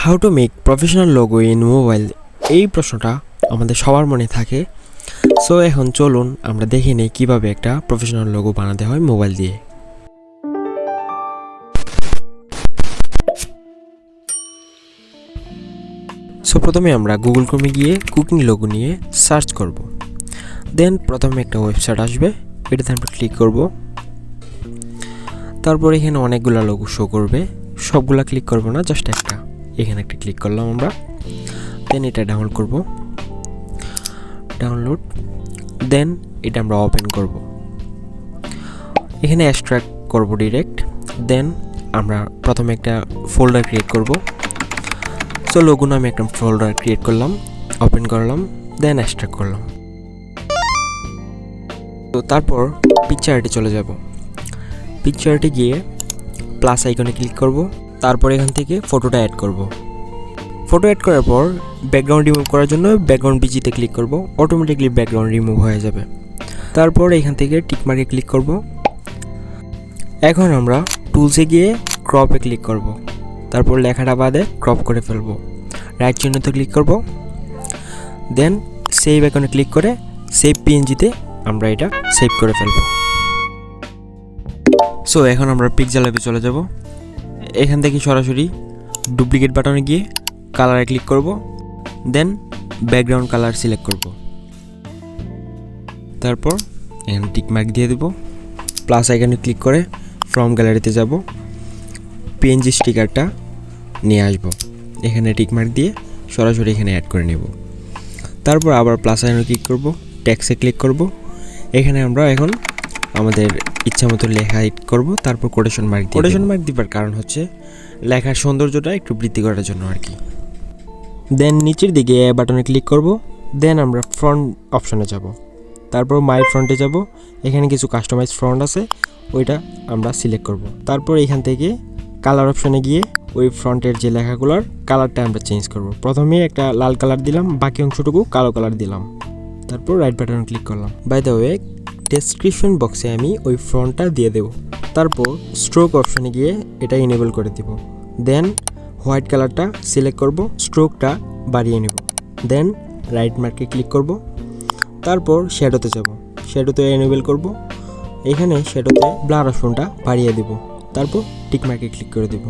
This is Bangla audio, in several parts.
How to make professional logo in mobile, এই প্রশ্নটা আমাদের সবার মনে থাকে। সো এখন চলুন আমরা দেখে নিই কীভাবে একটা প্রফেশনাল লোগো বানাতে হয় মোবাইল দিয়ে। সো প্রথমে আমরা গুগল ক্রোমে গিয়ে কুকিং লোগো নিয়ে সার্চ করব। দেন প্রথমে একটা ওয়েবসাইট আসবে, এটাতে আমরা ক্লিক করব। তারপর এখানে অনেকগুলো লোগো শো করবে, সবগুলা ক্লিক করব না, জাস্ট একটা, এখানে একটা ক্লিক করলাম আমরা। দেন এটা ডাউনলোড করব, ডাউনলোড। দেন এটা আমরা ওপেন করব, এখানে এক্সট্রাক্ট করব ডিরেক্ট। দেন আমরা প্রথমে একটা ফোল্ডার ক্রিয়েট করব। সো লোগো নামে একটা ফোল্ডার ক্রিয়েট করলাম, ওপেন করলাম, দেন এক্সট্রাক্ট করলাম। তো তারপর পিকচারে চলে যাব। পিকচারে গিয়ে প্লাস আইকনে ক্লিক করব। তারপর এখান থেকে ফটোটা অ্যাড করব। ফটো অ্যাড করার পর ব্যাকগ্রাউন্ড রিমুভ করার জন্য ব্যাকগ্রাউন্ড বিজিতে ক্লিক করব, অটোমেটিকলি ব্যাকগ্রাউন্ড রিমুভ হয়ে যাবে। তারপর এখান থেকে টিকমার্কে ক্লিক করব। এখন আমরা টুলসে গিয়ে ক্রপে ক্লিক করব। তারপর লেখাটা বাদে ক্রপ করে ফেলব। রাইট চিহ্নতে ক্লিক করব। দেন সেভ আইকনে ক্লিক করে সেভ পিএনজিতে আমরা এটা সেভ করে ফেলব। সো এখন আমরা পিক্সেলাবে চলে যাব। এখান থেকে সরাসরি ডুপ্লিকেট বাটনে গিয়ে কালারে ক্লিক করব। দেন ব্যাকগ্রাউন্ড কালার সিলেক্ট করব। তারপর এখানে টিকমার্ক দিয়ে দেব। প্লাস আইকনে ক্লিক করে ফ্রম গ্যালারিতে যাব, পিএনজি স্টিকারটা নিয়ে আসব। এখানে টিকমার্ক দিয়ে সরাসরি এখানে অ্যাড করে নেব। তারপর আবার প্লাস আইকনে ক্লিক করব, টেক্সটে ক্লিক করব। এখানে আমরা এখন আমাদের ইচ্ছা মতো লেখা এড করব। তারপর কোটেশন মার্ক দিই। কোটেশন মার্ক দিবার কারণ হচ্ছে লেখার সৌন্দর্যটা একটু বৃদ্ধি করার জন্য আর কি। দেন নিচের দিকে এ বাটনে ক্লিক করব। দেন আমরা ফ্রন্ট অপশনে যাব। তারপর মাই ফ্রন্টে যাব। এখানে কিছু কাস্টমাইজ ফ্রন্ট আছে, ওইটা আমরা সিলেক্ট করব। তারপর এখান থেকে কালার অপশনে গিয়ে ওই ফ্রন্টের যে লেখাগুলোর কালারটা আমরা চেঞ্জ করব। প্রথমে একটা লাল কালার দিলাম, বাকি অংশটুকু কালো কালার দিলাম। তারপর রাইট বাটনে ক্লিক করলাম। বাই দ্য ওয়ে, ডেসক্রিপশন বক্সে আমি ওই ফন্টটা দিয়ে দেব। তারপর স্ট্রোক অপশনে গিয়ে এটা ইনেবল করে দেব। দেন হোয়াইট কালারটা সিলেক্ট করব, স্ট্রোকটা বাড়িয়ে নেব। দেন রাইট মার্কে ক্লিক করব। তারপর শ্যাডোতে যাব, শ্যাডোতে ইনেবল করব। এখানে শ্যাডোতে ব্লার অপশনটা বাড়িয়ে দেব। তারপর টিক মার্কে ক্লিক করে দেব।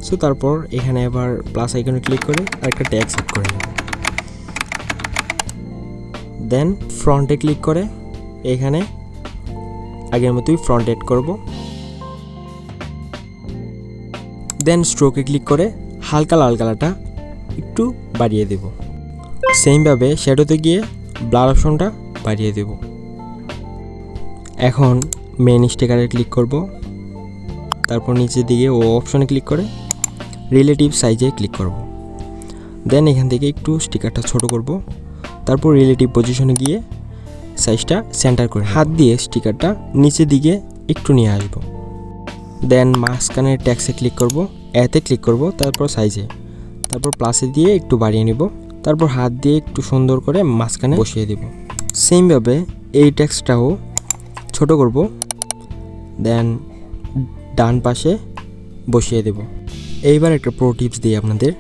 সো তারপর এখানে আবার প্লাস আইকনে ক্লিক করে আরেকটা ট্যাগ সেট করে নেব। দেন ফ্রন্টে ক্লিক করে এখানে আগের মতোই ফ্রন্ট এড করব। দেন স্ট্রোকে ক্লিক করে হালকা লাল কালারটা একটু বাড়িয়ে দেব। সেমভাবে শ্যাডোতে গিয়ে ব্লার অপশনটা বাড়িয়ে দেব। এখন মেন স্টিকারে ক্লিক করব। তারপর নিচের দিকে ও অপশনে ক্লিক করে রিলেটিভ সাইজে ক্লিক করব। দেন এখান থেকে একটু স্টিকারটা ছোট করব। তারপর রিলেটিভ পজিশনে গিয়ে সাইজটা সেন্টার করে হাত দিয়ে স্টিকারটা নিচের দিকে একটু নিয়ে আসব। দেন মাঝখানের ট্যাক্সে ক্লিক করব, এতে ক্লিক করব, তারপর সাইজে, তারপর প্লাসে দিয়ে একটু বাড়িয়ে নেব। তারপর হাত দিয়ে একটু সুন্দর করে মাঝখানে বসিয়ে দেব। সেমভাবে এই ট্যাক্সটাও ছোট করব। দেন ডান পাশে বসিয়ে দেব। এইবার একটা প্রো টিপস দিই আপনাদের।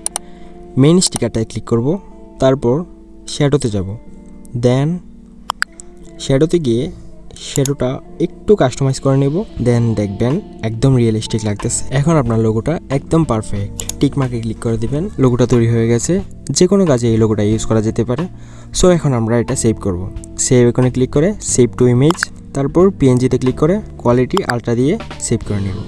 মেইন স্টিকারটায় ক্লিক করব, তারপর শ্যাডোতে যাব। দেন শ্যাডোতে গিয়ে শ্যাডোটা একটু কাস্টমাইজ করে নেব। দেন দেখবেন একদম রিয়েলিস্টিক লাগতেছে। এখন আপনার লোগোটা একদম পারফেক্ট। টিক মার্কে ক্লিক করে দিবেন, লোগোটা তৈরি হয়ে গেছে। যে কোনো কাজে এই লোগোটা ইউজ করা যেতে পারে। সো এখন আমরা এটা সেভ করব। সেভ আইকনে ক্লিক করে সেভ টু ইমেজ, তারপর পিএনজিতে ক্লিক করে কোয়ালিটি আলট্রা দিয়ে সেভ করে নেব।